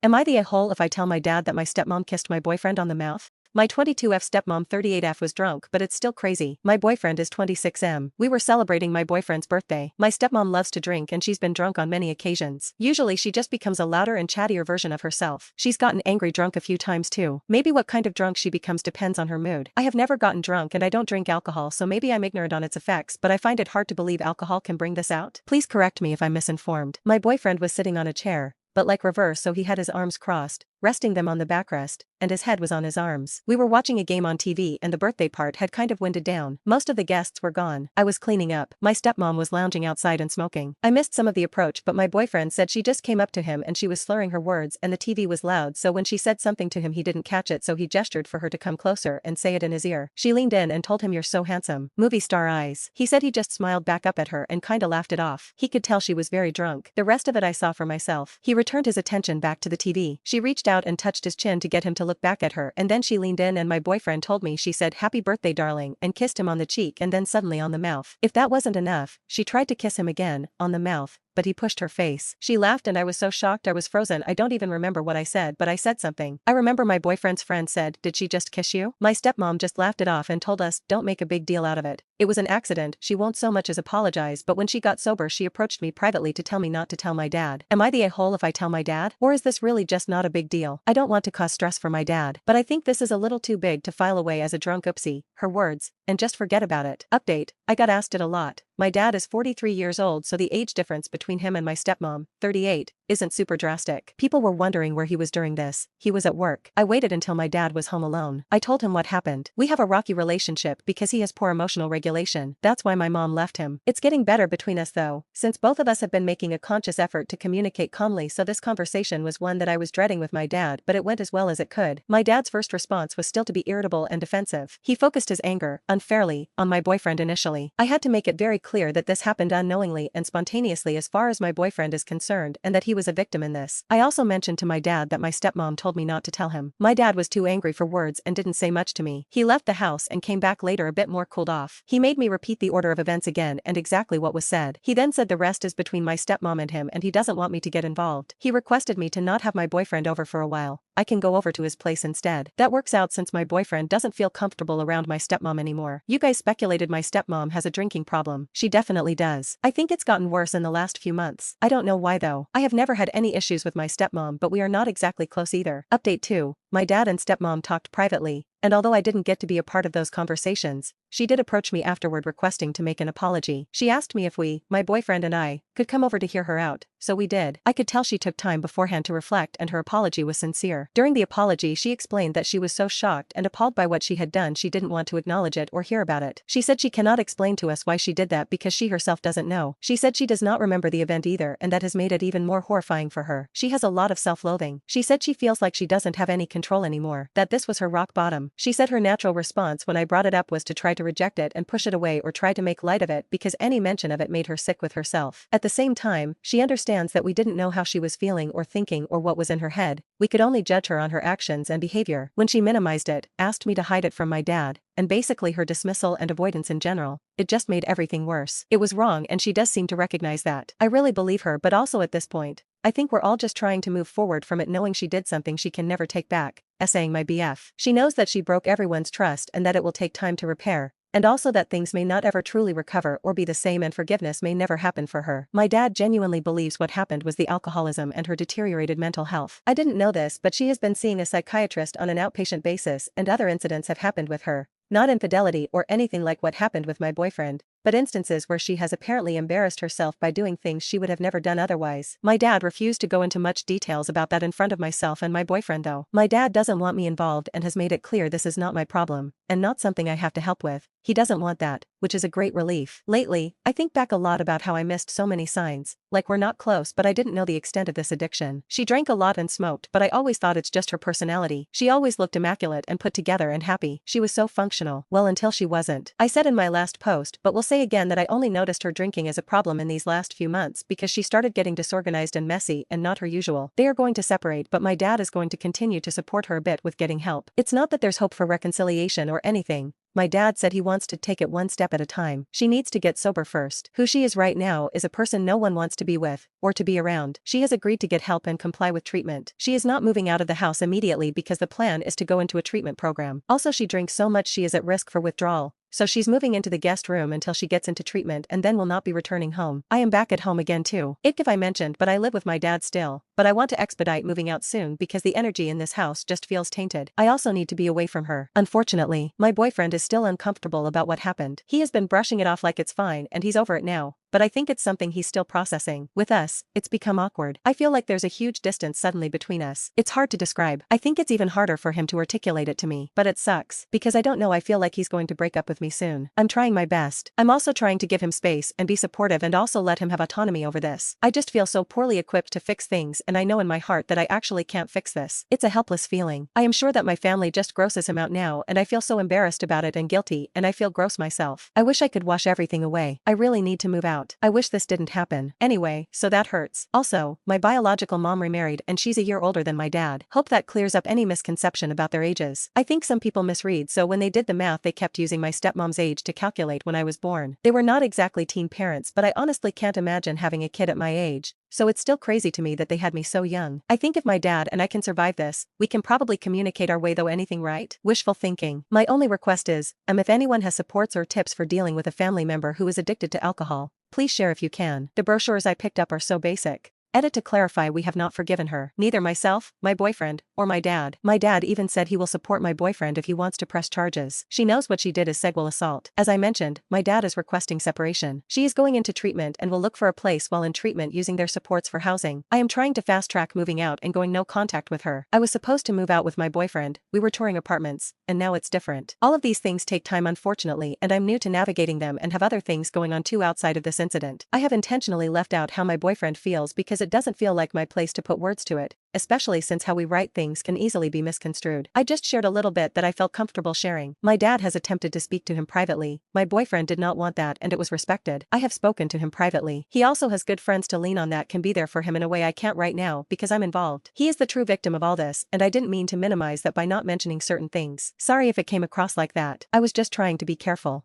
Am I the a-hole if I tell my dad that my stepmom kissed my boyfriend on the mouth? My 22F stepmom 38F was drunk, but it's still crazy. My boyfriend is 26M. We were celebrating my boyfriend's birthday. My stepmom loves to drink and she's been drunk on many occasions. Usually she just becomes a louder and chattier version of herself. She's gotten angry drunk a few times too. Maybe what kind of drunk she becomes depends on her mood. I have never gotten drunk and I don't drink alcohol, so maybe I'm ignorant on its effects, but I find it hard to believe alcohol can bring this out. Please correct me if I'm misinformed. My boyfriend was sitting on a chair, but like reverse, so he had his arms crossed, resting them on the backrest, and his head was on his arms. We were watching a game on TV and the birthday part had kind of winded down. Most of the guests were gone. I was cleaning up. My stepmom was lounging outside and smoking. I missed some of the approach, but my boyfriend said she just came up to him and she was slurring her words and the TV was loud, so when she said something to him he didn't catch it, so he gestured for her to come closer and say it in his ear. She leaned in and told him, "You're so handsome." Movie star eyes. He said he just smiled back up at her and kinda laughed it off. He could tell she was very drunk. The rest of it I saw for myself. He returned his attention back to the TV. She reached out and touched his chin to get him to look back at her, and then she leaned in and my boyfriend told me she said "Happy birthday darling" and kissed him on the cheek and then suddenly on the mouth. If that wasn't enough, she tried to kiss him again, on the mouth, but he pushed her face. She laughed and I was so shocked I was frozen. I don't even remember what I said, but I said something. I remember my boyfriend's friend said, "Did she just kiss you?" My stepmom just laughed it off and told us, "Don't make a big deal out of it. It was an accident." She won't so much as apologize, but when she got sober she approached me privately to tell me not to tell my dad. Am I the a-hole if I tell my dad? Or is this really just not a big deal? I don't want to cause stress for my dad, but I think this is a little too big to file away as a drunk oopsie, her words, and just forget about it. Update: I got asked it a lot. My dad is 43 years old, so the age difference between him and my stepmom, 38, isn't super drastic. People were wondering where he was during this. He was at work. I waited until my dad was home alone. I told him what happened. We have a rocky relationship because he has poor emotional regulation. That's why my mom left him. It's getting better between us though, since both of us have been making a conscious effort to communicate calmly, so this conversation was one that I was dreading with my dad, but it went as well as it could. My dad's first response was still to be irritable and defensive. He focused his anger, unfairly, on my boyfriend initially. I had to make it very clear that this happened unknowingly and spontaneously as far as my boyfriend is concerned, and that he was a victim in this. I also mentioned to my dad that my stepmom told me not to tell him. My dad was too angry for words and didn't say much to me. He left the house and came back later a bit more cooled off. He made me repeat the order of events again and exactly what was said. He then said the rest is between my stepmom and him and he doesn't want me to get involved. He requested me to not have my boyfriend over for a while. I can go over to his place instead. That works out since my boyfriend doesn't feel comfortable around my stepmom anymore. You guys speculated my stepmom has a drinking problem. She definitely does. I think it's gotten worse in the last few months. I don't know why though. I have never had any issues with my stepmom, but we are not exactly close either. Update 2. My dad and stepmom talked privately, and although I didn't get to be a part of those conversations, she did approach me afterward requesting to make an apology. She asked me if we, my boyfriend and I, could come over to hear her out, so we did. I could tell she took time beforehand to reflect and her apology was sincere. During the apology she explained that she was so shocked and appalled by what she had done she didn't want to acknowledge it or hear about it. She said she cannot explain to us why she did that because she herself doesn't know. She said she does not remember the event either and that has made it even more horrifying for her. She has a lot of self-loathing. She said she feels like she doesn't have any control anymore, that this was her rock bottom. She said her natural response when I brought it up was to try to reject it and push it away or try to make light of it because any mention of it made her sick with herself. At the same time, she understands that we didn't know how she was feeling or thinking or what was in her head. We could only judge her on her actions and behavior. When she minimized it, asked me to hide it from my dad, and basically her dismissal and avoidance in general, it just made everything worse. It was wrong and she does seem to recognize that. I really believe her, but also at this point, I think we're all just trying to move forward from it knowing she did something she can never take back, essaying my BF. She knows that she broke everyone's trust and that it will take time to repair, and also that things may not ever truly recover or be the same and forgiveness may never happen for her. My dad genuinely believes what happened was the alcoholism and her deteriorated mental health. I didn't know this, but she has been seeing a psychiatrist on an outpatient basis and other incidents have happened with her. Not infidelity or anything like what happened with my boyfriend, but instances where she has apparently embarrassed herself by doing things she would have never done otherwise. My dad refused to go into much details about that in front of myself and my boyfriend though. My dad doesn't want me involved and has made it clear this is not my problem, and not something I have to help with. He doesn't want that, which is a great relief. Lately, I think back a lot about how I missed so many signs, like we're not close but I didn't know the extent of this addiction. She drank a lot and smoked, but I always thought it's just her personality. She always looked immaculate and put together and happy. She was so functional. Well, until she wasn't. I said in my last post, but will say again that I only noticed her drinking as a problem in these last few months because she started getting disorganized and messy and not her usual. They are going to separate, but my dad is going to continue to support her a bit with getting help. It's not that there's hope for reconciliation or anything, My dad said he wants to take it one step at a time. She needs to get sober first. Who she is right now is a person no one wants to be with, or to be around. She has agreed to get help and comply with treatment. She is not moving out of the house immediately because the plan is to go into a treatment program. Also, she drinks so much she is at risk for withdrawal. So she's moving into the guest room until she gets into treatment and then will not be returning home. I am back at home again too. If I mentioned, but I live with my dad still. But I want to expedite moving out soon because the energy in this house just feels tainted. I also need to be away from her. Unfortunately, my boyfriend is still uncomfortable about what happened. He has been brushing it off like it's fine and he's over it now. But I think it's something he's still processing. With us, it's become awkward. I feel like there's a huge distance suddenly between us. It's hard to describe. I think it's even harder for him to articulate it to me. But it sucks. Because I don't know, I feel like he's going to break up with me soon. I'm trying my best. I'm also trying to give him space and be supportive and also let him have autonomy over this. I just feel so poorly equipped to fix things and I know in my heart that I actually can't fix this. It's a helpless feeling. I am sure that my family just grosses him out now and I feel so embarrassed about it and guilty and I feel gross myself. I wish I could wash everything away. I really need to move out. I wish this didn't happen. Anyway, so that hurts. Also, my biological mom remarried and she's a year older than my dad. Hope that clears up any misconception about their ages. I think some people misread, so when they did the math they kept using my stepmom's age to calculate when I was born. They were not exactly teen parents, but I honestly can't imagine having a kid at my age. So it's still crazy to me that they had me so young. I think if my dad and I can survive this, we can probably communicate our way though anything right? Wishful thinking. My only request is, if anyone has supports or tips for dealing with a family member who is addicted to alcohol, please share if you can. The brochures I picked up are so basic. Edit to clarify, we have not forgiven her. Neither myself, my boyfriend, or my dad. My dad even said he will support my boyfriend if he wants to press charges. She knows what she did is sexual assault. As I mentioned, my dad is requesting separation. She is going into treatment and will look for a place while in treatment using their supports for housing. I am trying to fast track moving out and going no contact with her. I was supposed to move out with my boyfriend, we were touring apartments, and now it's different. All of these things take time unfortunately and I'm new to navigating them and have other things going on too outside of this incident. I have intentionally left out how my boyfriend feels because it doesn't feel like my place to put words to it, especially since how we write things can easily be misconstrued. I just shared a little bit that I felt comfortable sharing. My dad has attempted to speak to him privately. My boyfriend did not want that and it was respected. I have spoken to him privately. He also has good friends to lean on that can be there for him in a way I can't right now because I'm involved. He is the true victim of all this and I didn't mean to minimize that by not mentioning certain things. Sorry if it came across like that. I was just trying to be careful.